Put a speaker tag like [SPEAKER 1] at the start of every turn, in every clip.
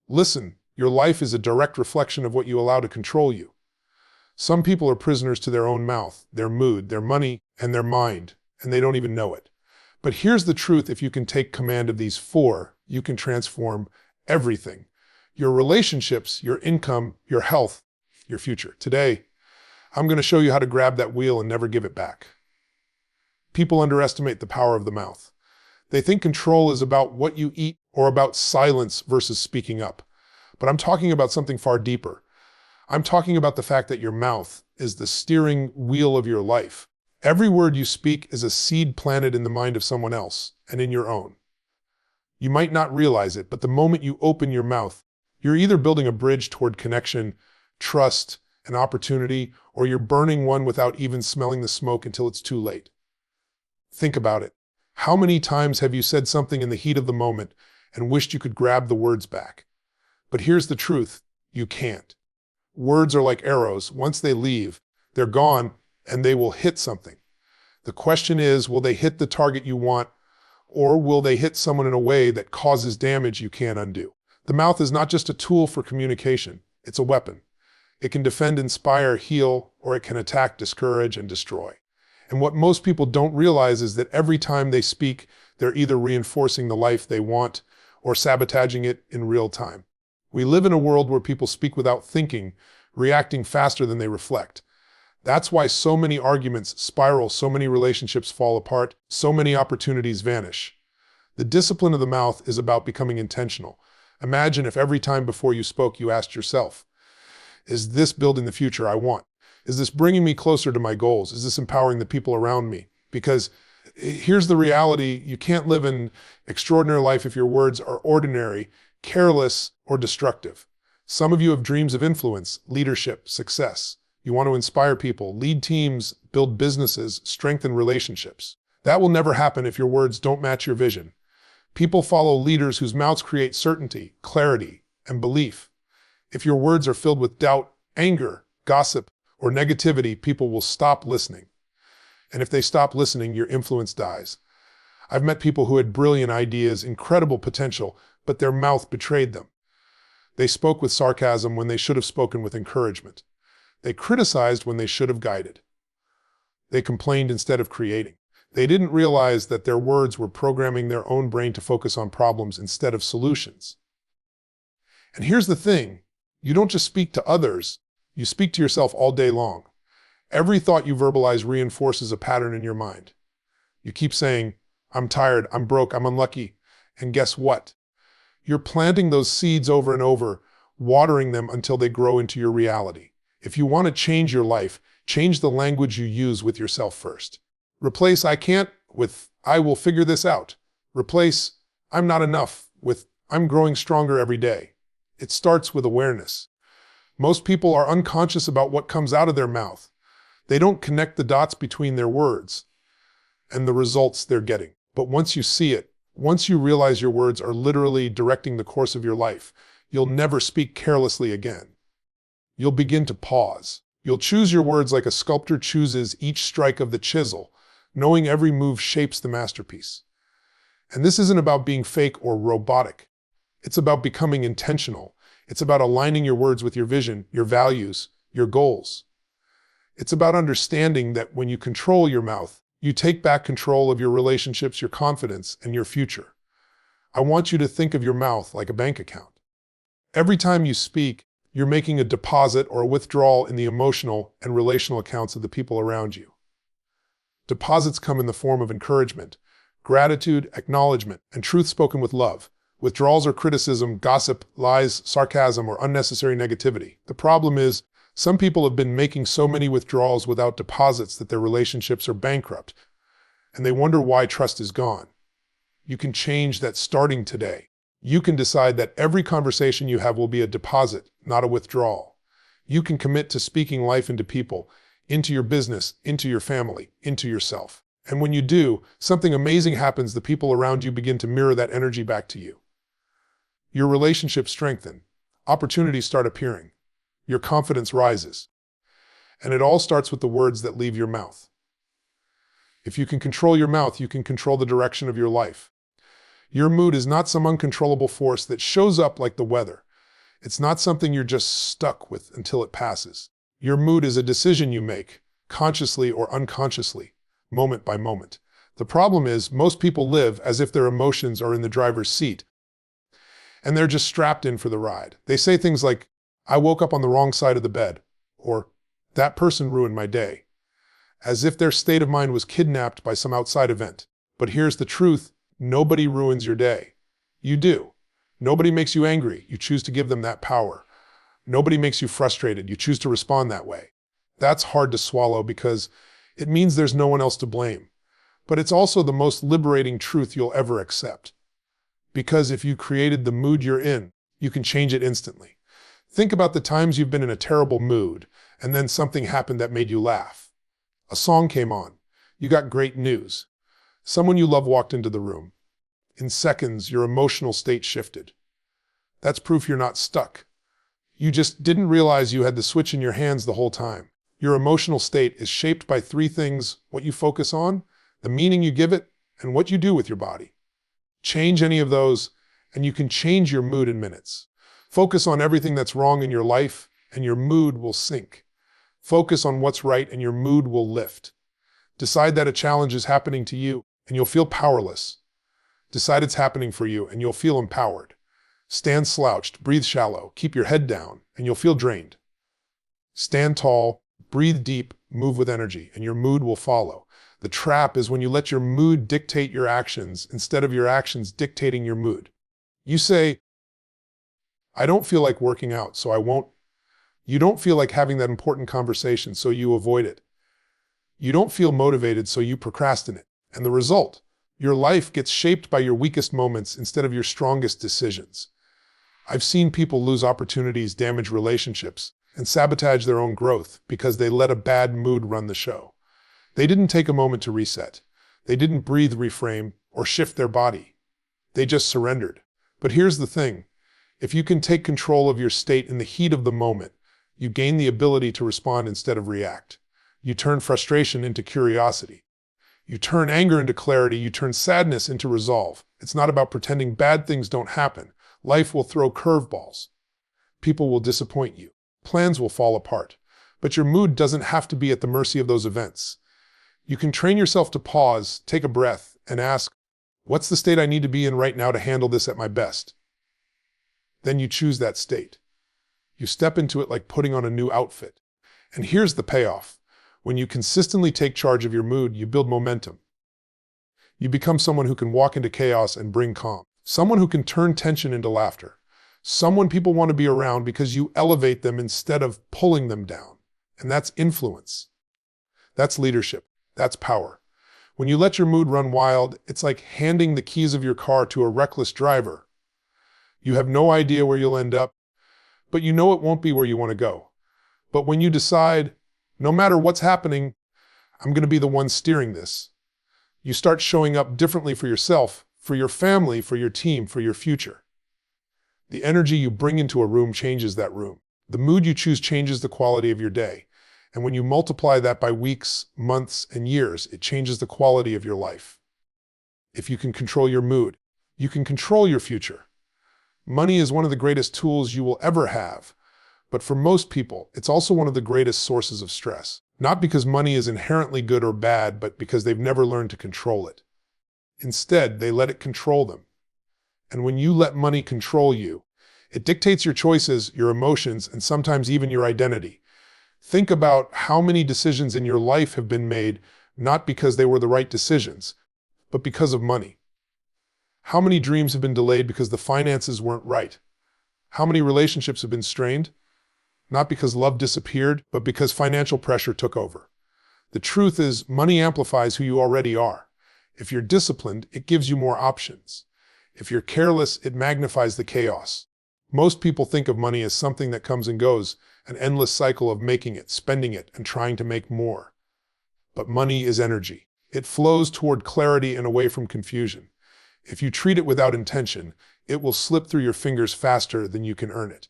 [SPEAKER 1] Listen, your life is a direct reflection of what you allow to control you. Some people are prisoners to their own mouth, their mood, their money, and their mind, and they don't even know it. But here's the truth: if you can take command of these four, you can transform everything. Your relationships, your income, your health, your future. Today, I'm going to show you how to grab that wheel and never give it back. People underestimate the power of the mouth. They think control is about what you eat or about silence versus speaking up. But I'm talking about something far deeper. I'm talking about the fact that your mouth is the steering wheel of your life. Every word you speak is a seed planted in the mind of someone else and in your own. You might not realize it, but the moment you open your mouth, you're either building a bridge toward connection, trust, and opportunity, or you're burning one without even smelling the smoke until it's too late. Think about it. How many times have you said something in the heat of the moment and wished you could grab the words back? But here's the truth: you can't. Words are like arrows. Once they leave, they're gone and they will hit something. The question is, will they hit the target you want, or will they hit someone in a way that causes damage you can't undo? The mouth is not just a tool for communication, it's a weapon. It can defend, inspire, heal, or it can attack, discourage, and destroy. And what most people don't realize is that every time they speak, they're either reinforcing the life they want or sabotaging it in real time. We live in a world where people speak without thinking, reacting faster than they reflect. That's why so many arguments spiral, so many relationships fall apart, so many opportunities vanish. The discipline of the mouth is about becoming intentional. Imagine if every time before you spoke you asked yourself, is this building the future I want? Is this bringing me closer to my goals? Is this empowering the people around me? Because here's the reality: you can't live an extraordinary life if your words are ordinary, careless, or destructive. Some of you have dreams of influence, leadership, success. You want to inspire people, lead teams, build businesses, strengthen relationships. That will never happen if your words don't match your vision. People follow leaders whose mouths create certainty, clarity, and belief. If your words are filled with doubt, anger, gossip, or negativity, people will stop listening. And if they stop listening, your influence dies. I've met people who had brilliant ideas, incredible potential, but their mouth betrayed them. They spoke with sarcasm when they should have spoken with encouragement. They criticized when they should have guided. They complained instead of creating. They didn't realize that their words were programming their own brain to focus on problems instead of solutions. And here's the thing: you don't just speak to others, you speak to yourself all day long. Every thought you verbalize reinforces a pattern in your mind. You keep saying, I'm tired, I'm broke, I'm unlucky. And guess what? You're planting those seeds over and over, watering them until they grow into your reality. If you want to change your life, change the language you use with yourself first. Replace I can't with I will figure this out. Replace I'm not enough with I'm growing stronger every day. It starts with awareness. Most people are unconscious about what comes out of their mouth. They don't connect the dots between their words and the results they're getting. But once you see it, once you realize your words are literally directing the course of your life, you'll never speak carelessly again. You'll begin to pause. You'll choose your words like a sculptor chooses each strike of the chisel, knowing every move shapes the masterpiece. And this isn't about being fake or robotic. It's about becoming intentional. It's about aligning your words with your vision, your values, your goals. It's about understanding that when you control your mouth, you take back control of your relationships, your confidence, and your future. I want you to think of your mouth like a bank account. Every time you speak, you're making a deposit or a withdrawal in the emotional and relational accounts of the people around you. Deposits come in the form of encouragement, gratitude, acknowledgement, and truth spoken with love. Withdrawals are criticism, gossip, lies, sarcasm, or unnecessary negativity. The problem is, some people have been making so many withdrawals without deposits that their relationships are bankrupt, and they wonder why trust is gone. You can change that starting today. You can decide that every conversation you have will be a deposit, not a withdrawal. You can commit to speaking life into people, into your business, into your family, into yourself. And when you do, something amazing happens. The people around you begin to mirror that energy back to you. Your relationships strengthen. Opportunities start appearing. Your confidence rises. And it all starts with the words that leave your mouth. If you can control your mouth, you can control the direction of your life. Your mood is not some uncontrollable force that shows up like the weather. It's not something you're just stuck with until it passes. Your mood is a decision you make, consciously or unconsciously, moment by moment. The problem is, most people live as if their emotions are in the driver's seat, and they're just strapped in for the ride. They say things like, "I woke up on the wrong side of the bed," or "that person ruined my day," as if their state of mind was kidnapped by some outside event. But here's the truth: nobody ruins your day. You do. Nobody makes you angry. You choose to give them that power. Nobody makes you frustrated. You choose to respond that way. That's hard to swallow because it means there's no one else to blame. But it's also the most liberating truth you'll ever accept. Because if you created the mood you're in, you can change it instantly. Think about the times you've been in a terrible mood, and then something happened that made you laugh. A song came on. You got great news. Someone you love walked into the room. In seconds, your emotional state shifted. That's proof you're not stuck. You just didn't realize you had the switch in your hands the whole time. Your emotional state is shaped by three things: what you focus on, the meaning you give it, and what you do with your body. Change any of those, and you can change your mood in minutes. Focus on everything that's wrong in your life, and your mood will sink. Focus on what's right, and your mood will lift. Decide that a challenge is happening to you, and you'll feel powerless. Decide it's happening for you, and you'll feel empowered. Stand slouched, breathe shallow, keep your head down, and you'll feel drained. Stand tall, breathe deep, move with energy, and your mood will follow. The trap is when you let your mood dictate your actions instead of your actions dictating your mood. You say, "I don't feel like working out, so I won't." You don't feel like having that important conversation, so you avoid it. You don't feel motivated, so you procrastinate. And the result? Your life gets shaped by your weakest moments instead of your strongest decisions. I've seen people lose opportunities, damage relationships, and sabotage their own growth because they let a bad mood run the show. They didn't take a moment to reset. They didn't breathe, reframe, or shift their body. They just surrendered. But here's the thing. If you can take control of your state in the heat of the moment, you gain the ability to respond instead of react. You turn frustration into curiosity. You turn anger into clarity. You turn sadness into resolve. It's not about pretending bad things don't happen. Life will throw curveballs. People will disappoint you. Plans will fall apart. But your mood doesn't have to be at the mercy of those events. You can train yourself to pause, take a breath, and ask, what's the state I need to be in right now to handle this at my best? Then you choose that state. You step into it like putting on a new outfit. And here's the payoff. When you consistently take charge of your mood, you build momentum. You become someone who can walk into chaos and bring calm. Someone who can turn tension into laughter. Someone people want to be around because you elevate them instead of pulling them down. And that's influence. That's leadership. That's power. When you let your mood run wild, it's like handing the keys of your car to a reckless driver. You have no idea where you'll end up, but you know it won't be where you want to go. But when you decide, no matter what's happening, I'm going to be the one steering this, you start showing up differently for yourself, for your family, for your team, for your future. The energy you bring into a room changes that room. The mood you choose changes the quality of your day. And when you multiply that by weeks, months, and years, it changes the quality of your life. If you can control your mood, you can control your future. Money is one of the greatest tools you will ever have. But for most people, it's also one of the greatest sources of stress. Not because money is inherently good or bad, but because they've never learned to control it. Instead, they let it control them. And when you let money control you, it dictates your choices, your emotions, and sometimes even your identity. Think about how many decisions in your life have been made not because they were the right decisions, but because of money. How many dreams have been delayed because the finances weren't right? How many relationships have been strained? Not because love disappeared, but because financial pressure took over. The truth is, money amplifies who you already are. If you're disciplined, it gives you more options. If you're careless, it magnifies the chaos. Most people think of money as something that comes and goes, an endless cycle of making it, spending it, and trying to make more. But money is energy. It flows toward clarity and away from confusion. If you treat it without intention, it will slip through your fingers faster than you can earn it.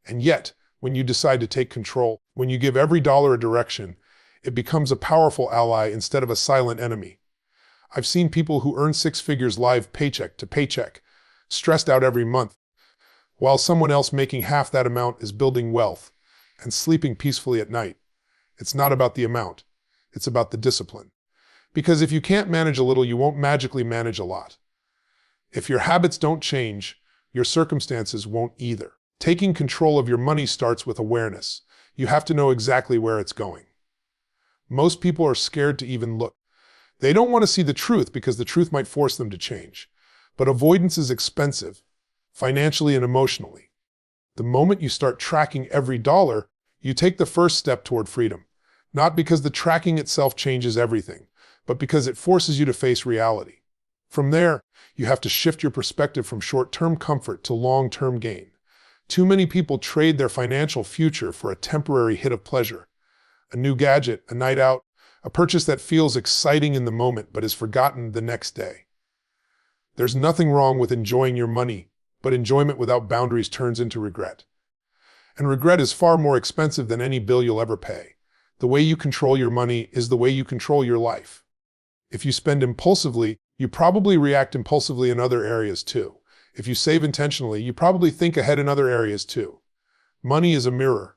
[SPEAKER 1] And yet, when you decide to take control, when you give every dollar a direction, it becomes a powerful ally instead of a silent enemy. I've seen people who earn six figures live paycheck to paycheck, stressed out every month, while someone else making half that amount is building wealth and sleeping peacefully at night. It's not about the amount. It's about the discipline. Because if you can't manage a little, you won't magically manage a lot. If your habits don't change, your circumstances won't either. Taking control of your money starts with awareness. You have to know exactly where it's going. Most people are scared to even look. They don't want to see the truth because the truth might force them to change. But avoidance is expensive, financially and emotionally. The moment you start tracking every dollar, you take the first step toward freedom. Not because the tracking itself changes everything, but because it forces you to face reality. From there, you have to shift your perspective from short-term comfort to long-term gain. Too many people trade their financial future for a temporary hit of pleasure. A new gadget, a night out, a purchase that feels exciting in the moment but is forgotten the next day. There's nothing wrong with enjoying your money, but enjoyment without boundaries turns into regret. And regret is far more expensive than any bill you'll ever pay. The way you control your money is the way you control your life. If you spend impulsively, you probably react impulsively in other areas too. If you save intentionally, you probably think ahead in other areas too. Money is a mirror.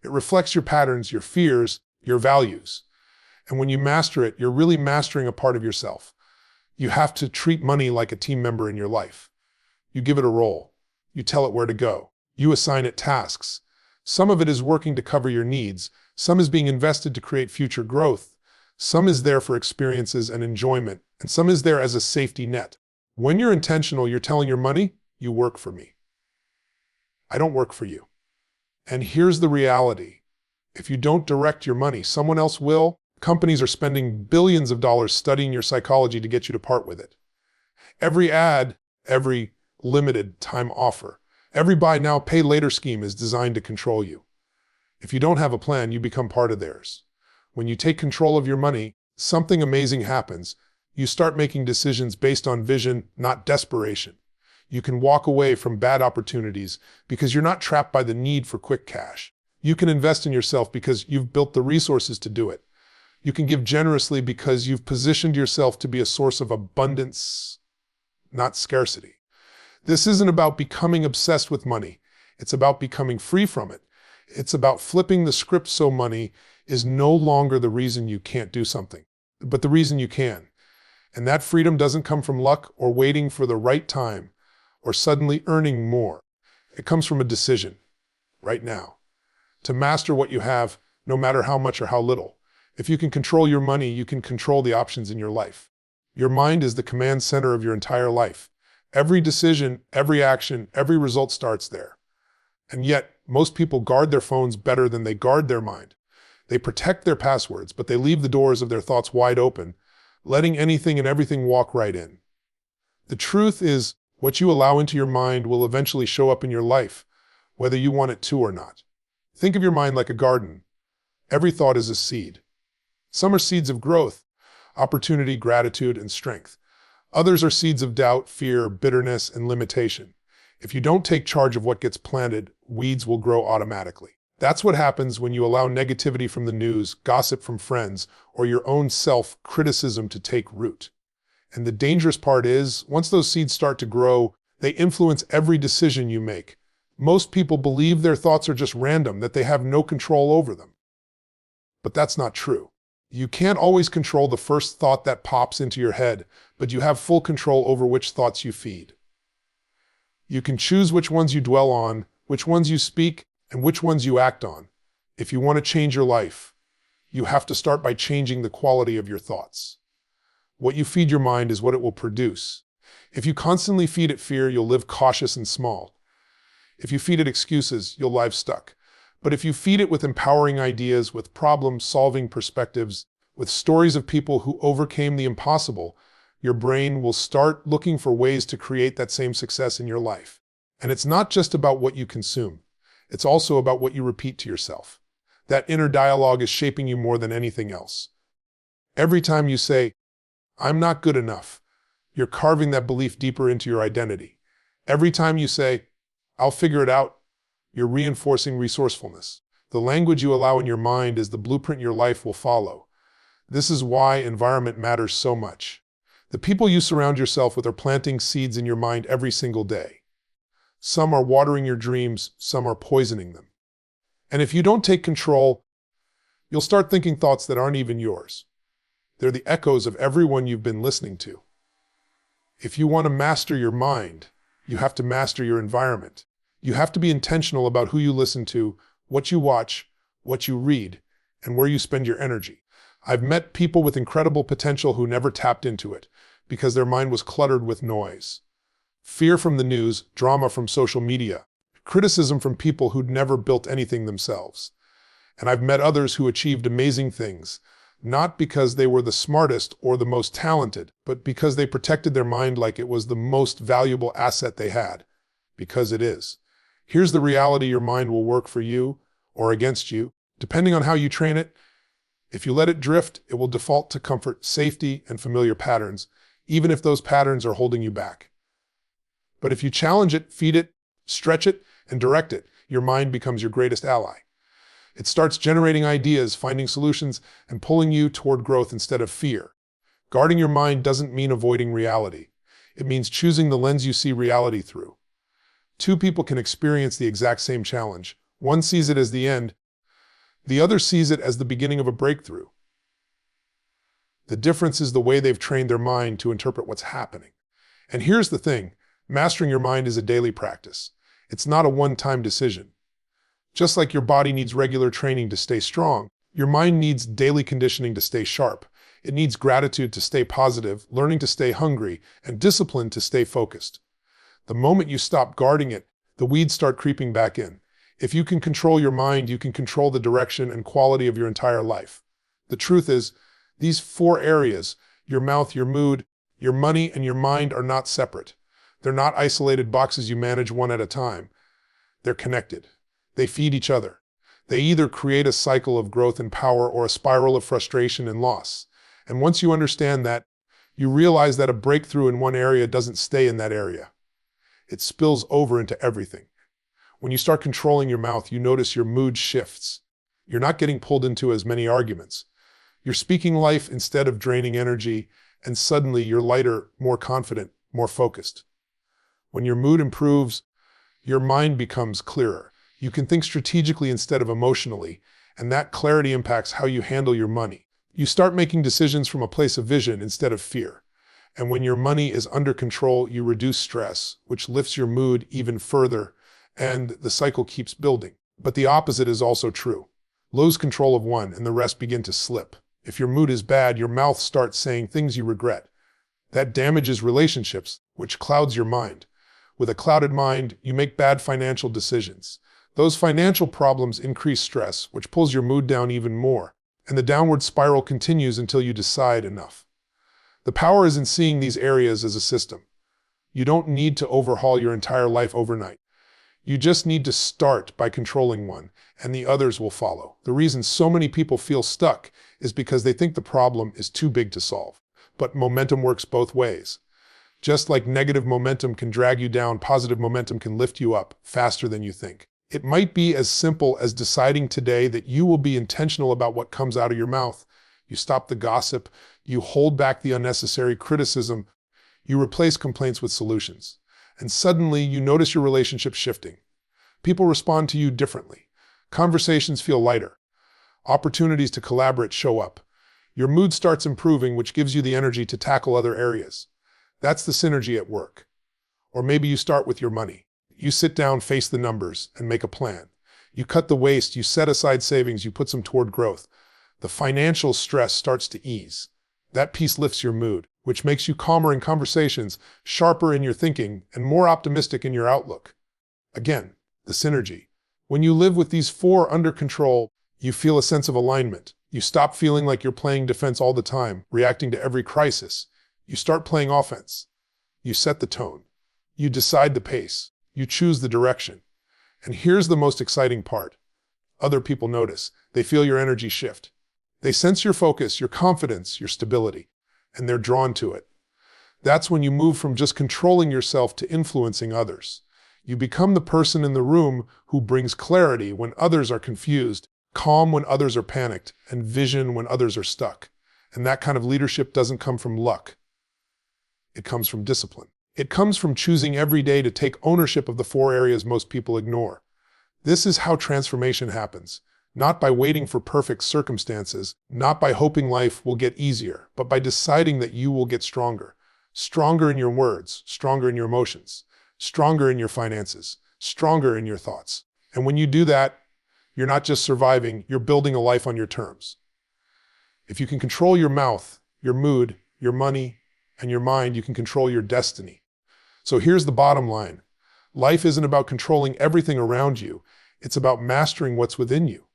[SPEAKER 1] It reflects your patterns, your fears, your values. And when you master it, you're really mastering a part of yourself. You have to treat money like a team member in your life. You give it a role. You tell it where to go. You assign it tasks. Some of it is working to cover your needs. Some is being invested to create future growth. Some is there for experiences and enjoyment. And some is there as a safety net. When you're intentional, you're telling your money, you work for me. I don't work for you. And here's the reality. If you don't direct your money, someone else will. Companies are spending billions of dollars studying your psychology to get you to part with it. Every ad, every limited time offer, every buy now, pay later scheme is designed to control you. If you don't have a plan, you become part of theirs. When you take control of your money, something amazing happens. You start making decisions based on vision, not desperation. You can walk away from bad opportunities because you're not trapped by the need for quick cash. You can invest in yourself because you've built the resources to do it. You can give generously because you've positioned yourself to be a source of abundance, not scarcity. This isn't about becoming obsessed with money. It's about becoming free from it. It's about flipping the script so money is no longer the reason you can't do something, but the reason you can. And that freedom doesn't come from luck or waiting for the right time or suddenly earning more. It comes from a decision, right now, to master what you have, no matter how much or how little. If you can control your money, you can control the options in your life. Your mind is the command center of your entire life. Every decision, every action, every result starts there. And yet, most people guard their phones better than they guard their mind. They protect their passwords, but they leave the doors of their thoughts wide open, letting anything and everything walk right in. The truth is, what you allow into your mind will eventually show up in your life, whether you want it to or not. Think of your mind like a garden. Every thought is a seed. Some are seeds of growth, opportunity, gratitude, and strength. Others are seeds of doubt, fear, bitterness, and limitation. If you don't take charge of what gets planted, weeds will grow automatically. That's what happens when you allow negativity from the news, gossip from friends, or your own self-criticism to take root. And the dangerous part is, once those seeds start to grow, they influence every decision you make. Most people believe their thoughts are just random, that they have no control over them. But that's not true. You can't always control the first thought that pops into your head, but you have full control over which thoughts you feed. You can choose which ones you dwell on, which ones you speak, and which ones you act on. If you want to change your life, you have to start by changing the quality of your thoughts. What you feed your mind is what it will produce. If you constantly feed it fear, you'll live cautious and small. If you feed it excuses, you'll live stuck. But if you feed it with empowering ideas, with problem-solving perspectives, with stories of people who overcame the impossible, your brain will start looking for ways to create that same success in your life. And it's not just about what you consume. It's also about what you repeat to yourself. That inner dialogue is shaping you more than anything else. Every time you say, "I'm not good enough," you're carving that belief deeper into your identity. Every time you say, "I'll figure it out," you're reinforcing resourcefulness. The language you allow in your mind is the blueprint your life will follow. This is why environment matters so much. The people you surround yourself with are planting seeds in your mind every single day. Some are watering your dreams, some are poisoning them. And if you don't take control, you'll start thinking thoughts that aren't even yours. They're the echoes of everyone you've been listening to. If you want to master your mind, you have to master your environment. You have to be intentional about who you listen to, what you watch, what you read, and where you spend your energy. I've met people with incredible potential who never tapped into it because their mind was cluttered with noise. Fear from the news, drama from social media, criticism from people who'd never built anything themselves. And I've met others who achieved amazing things, not because they were the smartest or the most talented, but because they protected their mind like it was the most valuable asset they had, because it is. Here's the reality: your mind will work for you or against you, depending on how you train it. If you let it drift, it will default to comfort, safety, and familiar patterns, even if those patterns are holding you back. But if you challenge it, feed it, stretch it, and direct it, your mind becomes your greatest ally. It starts generating ideas, finding solutions, and pulling you toward growth instead of fear. Guarding your mind doesn't mean avoiding reality. It means choosing the lens you see reality through. Two people can experience the exact same challenge. One sees it as the end, the other sees it as the beginning of a breakthrough. The difference is the way they've trained their mind to interpret what's happening. And here's the thing: mastering your mind is a daily practice. It's not a one-time decision. Just like your body needs regular training to stay strong, your mind needs daily conditioning to stay sharp. It needs gratitude to stay positive, learning to stay hungry, and discipline to stay focused. The moment you stop guarding it, the weeds start creeping back in. If you can control your mind, you can control the direction and quality of your entire life. The truth is, these 4 areas, your mouth, your mood, your money, and your mind, are not separate. They're not isolated boxes you manage one at a time. They're connected. They feed each other. They either create a cycle of growth and power or a spiral of frustration and loss. And once you understand that, you realize that a breakthrough in one area doesn't stay in that area. It spills over into everything. When you start controlling your mouth, you notice your mood shifts. You're not getting pulled into as many arguments. You're speaking life instead of draining energy, and suddenly you're lighter, more confident, more focused. When your mood improves, your mind becomes clearer. You can think strategically instead of emotionally, and that clarity impacts how you handle your money. You start making decisions from a place of vision instead of fear. And when your money is under control, you reduce stress, which lifts your mood even further, and the cycle keeps building. But the opposite is also true. Lose control of one, and the rest begin to slip. If your mood is bad, your mouth starts saying things you regret. That damages relationships, which clouds your mind. With a clouded mind, you make bad financial decisions. Those financial problems increase stress, which pulls your mood down even more. And the downward spiral continues until you decide enough. The power is in seeing these areas as a system. You don't need to overhaul your entire life overnight. You just need to start by controlling one, and the others will follow. The reason so many people feel stuck is because they think the problem is too big to solve. But momentum works both ways. Just like negative momentum can drag you down, positive momentum can lift you up faster than you think. It might be as simple as deciding today that you will be intentional about what comes out of your mouth. You stop the gossip, you hold back the unnecessary criticism, you replace complaints with solutions. And suddenly you notice your relationship shifting. People respond to you differently. Conversations feel lighter. Opportunities to collaborate show up. Your mood starts improving, which gives you the energy to tackle other areas. That's the synergy at work. Or maybe you start with your money. You sit down, face the numbers, and make a plan. You cut the waste, you set aside savings, you put some toward growth. The financial stress starts to ease. That piece lifts your mood, which makes you calmer in conversations, sharper in your thinking, and more optimistic in your outlook. Again, the synergy. When you live with these 4 under control, you feel a sense of alignment. You stop feeling like you're playing defense all the time, reacting to every crisis. You start playing offense. You set the tone. You decide the pace. You choose the direction. And here's the most exciting part. Other people notice. They feel your energy shift. They sense your focus, your confidence, your stability, and they're drawn to it. That's when you move from just controlling yourself to influencing others. You become the person in the room who brings clarity when others are confused, calm when others are panicked, and vision when others are stuck. And that kind of leadership doesn't come from luck. It comes from discipline. It comes from choosing every day to take ownership of the 4 areas most people ignore. This is how transformation happens, not by waiting for perfect circumstances, not by hoping life will get easier, but by deciding that you will get stronger. Stronger in your words, stronger in your emotions, stronger in your finances, stronger in your thoughts. And when you do that, you're not just surviving, you're building a life on your terms. If you can control your mouth, your mood, your money, and your mind, you can control your destiny. So here's the bottom line. Life isn't about controlling everything around you. It's about mastering what's within you.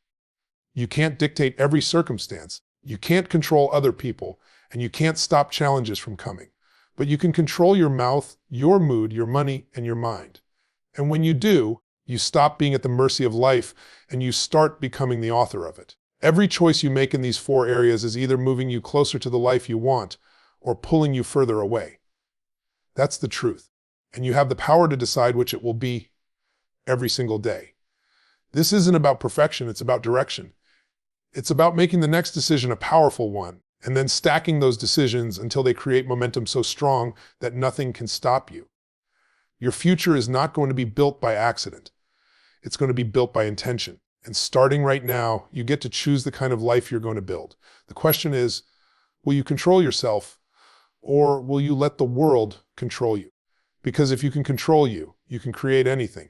[SPEAKER 1] You can't dictate every circumstance. You can't control other people, and you can't stop challenges from coming. But you can control your mouth, your mood, your money, and your mind. And when you do, you stop being at the mercy of life, and you start becoming the author of it. Every choice you make in these 4 areas is either moving you closer to the life you want or pulling you further away. That's the truth. And you have the power to decide which it will be every single day. This isn't about perfection, it's about direction. It's about making the next decision a powerful one, and then stacking those decisions until they create momentum so strong that nothing can stop you. Your future is not going to be built by accident. It's going to be built by intention. And starting right now, you get to choose the kind of life you're going to build. The question is, will you control yourself, or will you let the world control you? Because if you can control you, you can create anything.